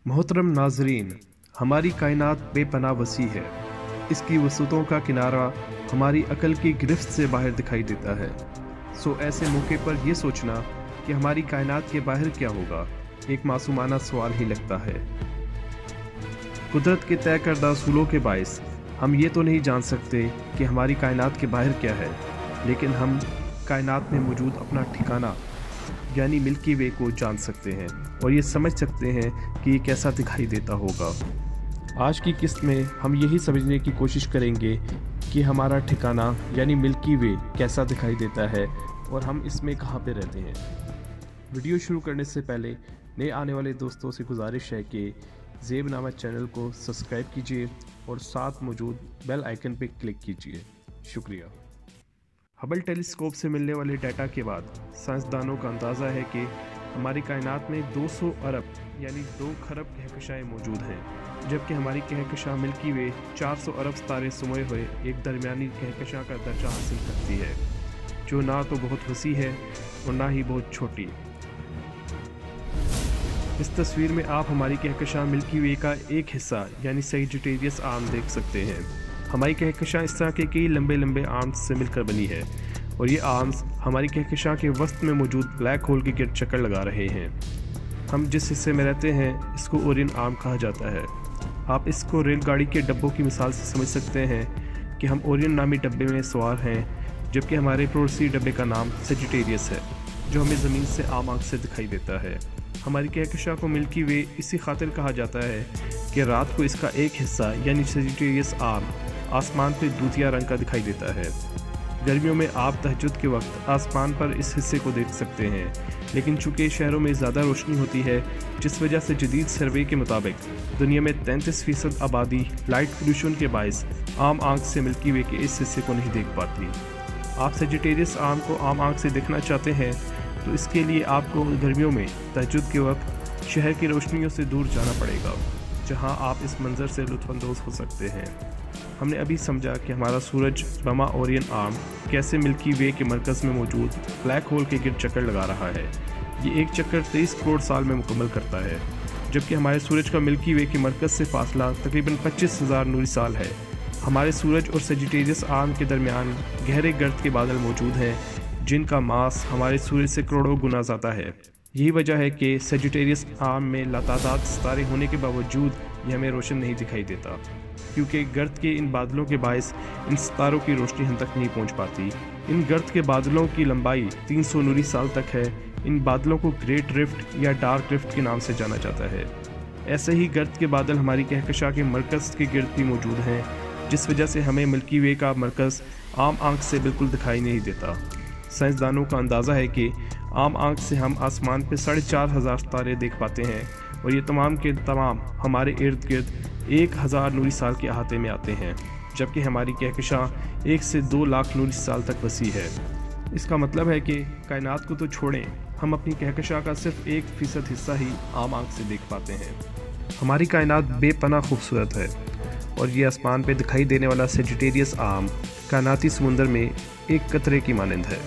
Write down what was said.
मोहतरम नाजरीन, हमारी कायनात बेपनाह वसी है। इसकी वसूतों का किनारा हमारी अकल की गिरफ्त से बाहर दिखाई देता है। सो ऐसे मौके पर यह सोचना कि हमारी कायनात के बाहर क्या होगा एक मासूमाना सवाल ही लगता है। कुदरत के तय करदा असूलों के बायस हम ये तो नहीं जान सकते कि हमारी कायनात के बाहर क्या है, लेकिन हम कायनात में मौजूद अपना ठिकाना यानी मिल्की वे को जान सकते हैं और ये समझ सकते हैं कि ये कैसा दिखाई देता होगा। आज की किस्त में हम यही समझने की कोशिश करेंगे कि हमारा ठिकाना यानी मिल्की वे कैसा दिखाई देता है और हम इसमें कहाँ पे रहते हैं। वीडियो शुरू करने से पहले नए आने वाले दोस्तों से गुजारिश है कि ज़ेब नामा चैनल को सब्सक्राइब कीजिए और साथ मौजूद बेल आइकन पर क्लिक कीजिए। शुक्रिया। हबल टेलीस्कोप से मिलने वाले डाटा के बाद साइंसदानों का अंदाज़ा है कि हमारी कायनात में 200 अरब यानी 2 खरब कहकशाएँ मौजूद हैं, जबकि हमारी कहकशा मिल्की वे 400 अरब सितारे सोए हुए एक दरमियानी कहकशा का दर्जा हासिल करती है, जो ना तो बहुत वसी है और ना ही बहुत छोटी। इस तस्वीर में आप हमारी कहकशा मिल्की वे का एक हिस्सा यानी सैजिटेरियस आर्म देख सकते हैं। हमारी कहकशा इस तरह के कई लंबे लंबे आर्म्स से मिलकर बनी है और ये आर्म्स हमारी कहकशा के वस्त में मौजूद ब्लैक होल के गिर्द चक्कर लगा रहे हैं। हम जिस हिस्से में रहते हैं इसको ओरियन आर्म कहा जाता है। आप इसको रेलगाड़ी के डब्बों की मिसाल से समझ सकते हैं कि हम ओरियन नामी डब्बे में सवार हैं, जबकि हमारे पड़ोसी डब्बे का नाम सजिटेरियस है, जो हमें ज़मीन से आम आँख से दिखाई देता है। हमारी कहकशा को मिल्की वे इसी खातिर कहा जाता है कि रात को इसका एक हिस्सा यानी सजिटेरियस आर्म आसमान पर दूधिया रंग का दिखाई देता है। गर्मियों में आप तहज्जुद के वक्त आसमान पर इस हिस्से को देख सकते हैं, लेकिन चूँकि शहरों में ज़्यादा रोशनी होती है, जिस वजह से जदीद सर्वे के मुताबिक दुनिया में 33% आबादी लाइट पोल्यूशन के बायस आम आँख से मिल्की वे के इस हिस्से को नहीं देख पाती। आप सजिटेरियस आर्म को आम आँख से देखना चाहते हैं तो इसके लिए आपको गर्मियों में तहज्जुद के वक्त शहर की रोशनियों से दूर जाना पड़ेगा, जहाँ आप इस मंज़र से लुत्फ़अंदोज़ हो सकते हैं। हमने अभी समझा कि हमारा सूरज बमा ओरियन आर्म कैसे मिल्की वे के मरकज़ में मौजूद ब्लैक होल के गिर्द चक्कर लगा रहा है। ये एक चक्कर 23 करोड़ साल में मुकम्मल करता है, जबकि हमारे सूरज का मिल्की वे के मरकज़ से फासला तकरीबन 25,000 नूरी साल है। हमारे सूरज और सजिटेरियस आर्म के दरमियान गहरे गर्द के बादल मौजूद हैं, जिनका मास हमारे सूरज से करोड़ों गुना ज़्यादा है। यही वजह है कि सजिटेरियस आर्म में लातादाद सितारे होने के बावजूद ये हमें रोशन नहीं दिखाई देता, क्योंकि गर्द के इन बादलों के बायस इन सितारों की रोशनी हम तक नहीं पहुंच पाती। इन गर्द के बादलों की लंबाई 300 नूरी साल तक है। इन बादलों को ग्रेट रिफ्ट या डार्क रिफ्ट के नाम से जाना जाता है। ऐसे ही गर्द के बादल हमारी कहकशा के मरकज़ के गिर्द भी मौजूद हैं, जिस वजह से हमें मिल्की वे का मरकज़ आम आँख से बिल्कुल दिखाई नहीं देता। साइंसदानों का अंदाज़ा है कि आम आँख से हम आसमान पर 4,500 सितारे देख पाते हैं और ये तमाम के तमाम हमारे इर्द गिर्द 1,000 नूरी साल के अहाते में आते हैं, जबकि हमारी कहकशा 1 से 2 लाख नूरी साल तक वसी है। इसका मतलब है कि कायनात को तो छोड़ें, हम अपनी कहकशा का सिर्फ 1% हिस्सा ही आम आँख से देख पाते हैं। हमारी कायनात बेपनाह खूबसूरत है और ये आसमान पे दिखाई देने वाला सजिटेरियस आर्म कायनाती समुंदर में एक कतरे की मानंद है।